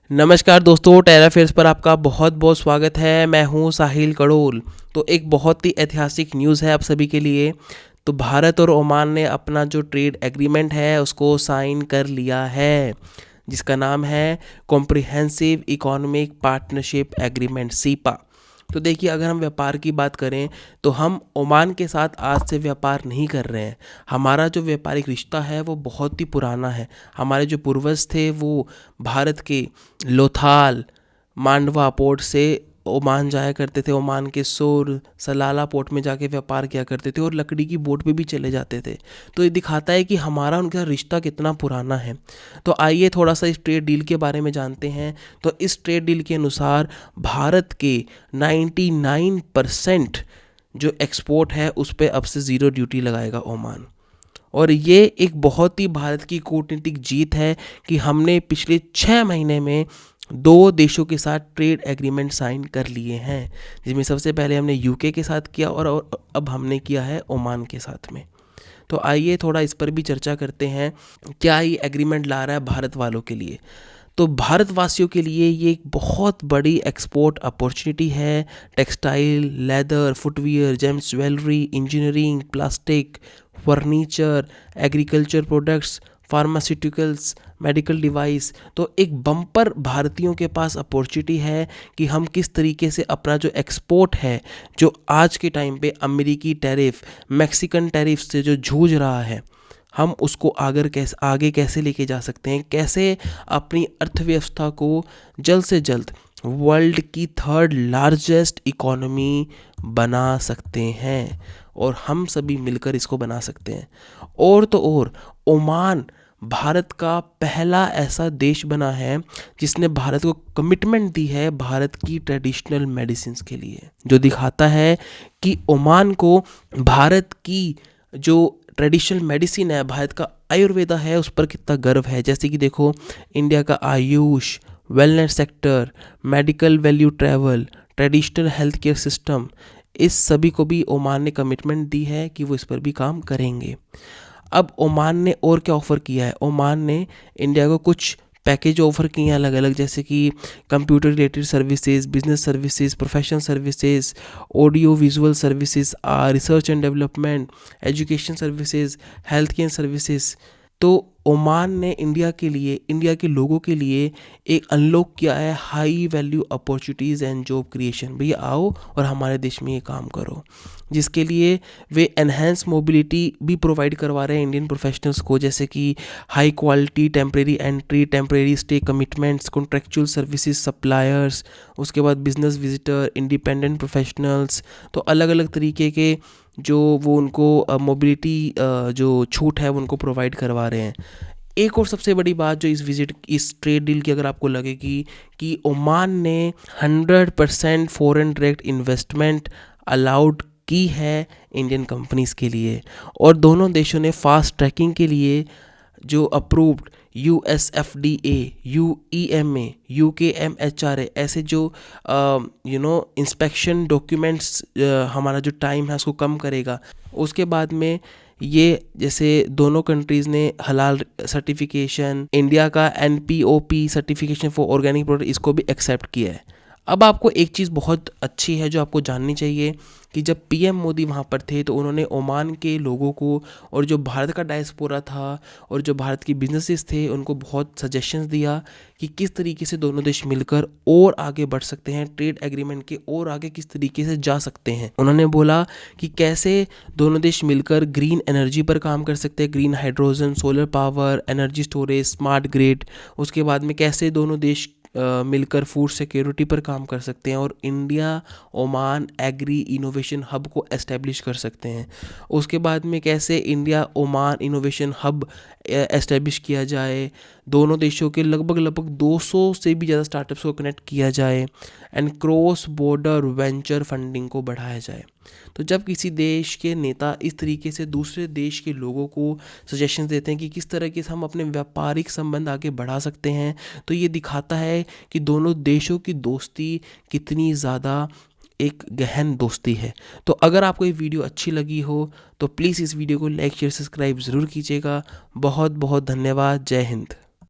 नमस्कार दोस्तों, टेरा अफेयर्स पर आपका बहुत बहुत स्वागत है। मैं हूं साहिल कड़ोल। तो एक बहुत ही ऐतिहासिक न्यूज़ है आप सभी के लिए। तो भारत और ओमान ने अपना जो ट्रेड एग्रीमेंट है उसको साइन कर लिया है, जिसका नाम है comprehensive economic partnership agreement cepa. तो देखिए, अगर हम व्यापार की बात करें तो हम ओमान के साथ आज से व्यापार नहीं कर रहे हैं। हमारा जो व्यापारिक रिश्ता है वो बहुत ही पुराना है। हमारे जो पूर्वज थे वो भारत के लोथाल मांडवा पोर्ट से ओमान जाया करते थे। ओमान के सोर सलाला पोर्ट में जाके व्यापार किया करते थे और लकड़ी की बोट पे भी चले जाते थे। तो ये दिखाता है कि हमारा उनका रिश्ता कितना पुराना है। तो आइए थोड़ा सा इस ट्रेड डील के बारे में जानते हैं। तो इस ट्रेड डील के अनुसार भारत के 99% जो एक्सपोर्ट है उस पर अब से ज़ीरो ड्यूटी लगाएगा ओमान। और ये एक बहुत ही भारत की कूटनीतिक जीत है कि हमने पिछले 6 महीने में दो देशों के साथ ट्रेड एग्रीमेंट साइन कर लिए हैं, जिसमें सबसे पहले हमने यूके के साथ किया और अब हमने किया है ओमान के साथ में। तो आइए थोड़ा इस पर भी चर्चा करते हैं, क्या ये एग्रीमेंट ला रहा है भारत वालों के लिए। तो भारतवासियों के लिए ये एक बहुत बड़ी एक्सपोर्ट अपॉर्चुनिटी है। Textile, leather, footwear, James jewellery, engineering, plastic, furniture, agriculture products, pharmaceuticals, medical device. तो एक बम्पर भारतीयों के पास अपॉर्चुनिटी है कि हम किस तरीके से अपना जो एक्सपोर्ट है, जो आज के टाइम पे अमेरिकी टैरिफ, मैक्सिकन टैरिफ से जो जूझ रहा है, हम उसको आगे कैसे लेके जा सकते हैं, कैसे अपनी अर्थव्यवस्था को जल्द से जल्द वर्ल्ड की थर्ड लार्जेस्ट इकोनॉमी बना सकते हैं। और हम सभी मिलकर इसको बना सकते हैं। और तो और ओमान भारत का पहला ऐसा देश बना है जिसने भारत को कमिटमेंट दी है भारत की ट्रेडिशनल मेडिसिन्स के लिए, जो दिखाता है कि ओमान को भारत की जो ट्रेडिशनल मेडिसिन है, भारत का आयुर्वेदा है, उस पर कितना गर्व है। जैसे कि देखो, इंडिया का Ayush, wellness sector, medical value travel, traditional health care system, इस सभी को भी ओमान ने कमिटमेंट दी है कि वो इस पर भी काम करेंगे। अब ओमान ने और क्या ऑफ़र किया है, ओमान ने इंडिया को कुछ पैकेज ऑफर किए हैं अलग अलग, जैसे कि computer related services, business services, professional services, audio visual services, research and development, education services, health care services. तो ओमान ने इंडिया के लिए, इंडिया के लोगों के लिए एक अनलॉक किया है high value opportunities and job creation. भैया आओ और हमारे देश में ये काम करो, जिसके लिए वे एनहेंस मोबिलिटी भी प्रोवाइड करवा रहे हैं इंडियन प्रोफेशनल्स को, जैसे कि high quality temporary entry, temporary stay commitments, contractual services suppliers, उसके बाद बिजनेस विजिटर, इंडिपेंडेंट प्रोफेशनल्स। तो अलग अलग तरीके के जो वो उनको मोबिलिटी जो छूट है वो उनको प्रोवाइड करवा रहे हैं। एक और सबसे बड़ी बात जो इस ट्रेड डील की अगर आपको लगेगी, कि ओमान ने 100% फॉरेन डायरेक्ट इन्वेस्टमेंट अलाउड की है इंडियन कंपनीज़ के लिए। और दोनों देशों ने फास्ट ट्रैकिंग के लिए जो अप्रूव्ड USFDA, UEMA, UKMHRA ऐसे जो इंस्पेक्शन डॉक्यूमेंट्स हमारा जो टाइम है उसको कम करेगा। उसके बाद में ये जैसे दोनों कंट्रीज़ ने हलाल सर्टिफिकेशन, इंडिया का NPOP certification for organic product, इसको भी एक्सेप्ट किया है। अब आपको एक चीज़ बहुत अच्छी है जो आपको जाननी चाहिए, कि जब PM मोदी वहाँ पर थे तो उन्होंने ओमान के लोगों को और जो भारत का डायस्पोरा था और जो भारत की बिजनेसेस थे उनको बहुत सजेशंस दिया कि किस तरीके से दोनों देश मिलकर और आगे बढ़ सकते हैं, ट्रेड एग्रीमेंट के और आगे किस तरीके से जा सकते हैं। उन्होंने बोला कि कैसे दोनों देश मिलकर ग्रीन एनर्जी पर काम कर सकते हैं, green hydrogen, solar power, energy storage, smart grid. उसके बाद में कैसे दोनों देश मिलकर फूड सिक्योरिटी पर काम कर सकते हैं और India Oman agri innovation hub को एस्टेब्लिश कर सकते हैं। उसके बाद में कैसे India Oman innovation hub establish किया जाए, दोनों देशों के लगभग 200 से भी ज़्यादा स्टार्टअप्स को कनेक्ट किया जाए, and cross border venture funding को बढ़ाया जाए। तो जब किसी देश के नेता इस तरीके से दूसरे देश के लोगों को सजेशन देते हैं कि किस तरीके से हम अपने व्यापारिक संबंध आगे बढ़ा सकते हैं, तो ये दिखाता है कि दोनों देशों की दोस्ती कितनी ज़्यादा एक गहन दोस्ती है। तो अगर आपको ये वीडियो अच्छी लगी हो तो प्लीज़ इस वीडियो को लाइक शेयर सब्सक्राइब ज़रूर कीजिएगा। बहुत बहुत धन्यवाद। जय हिंद।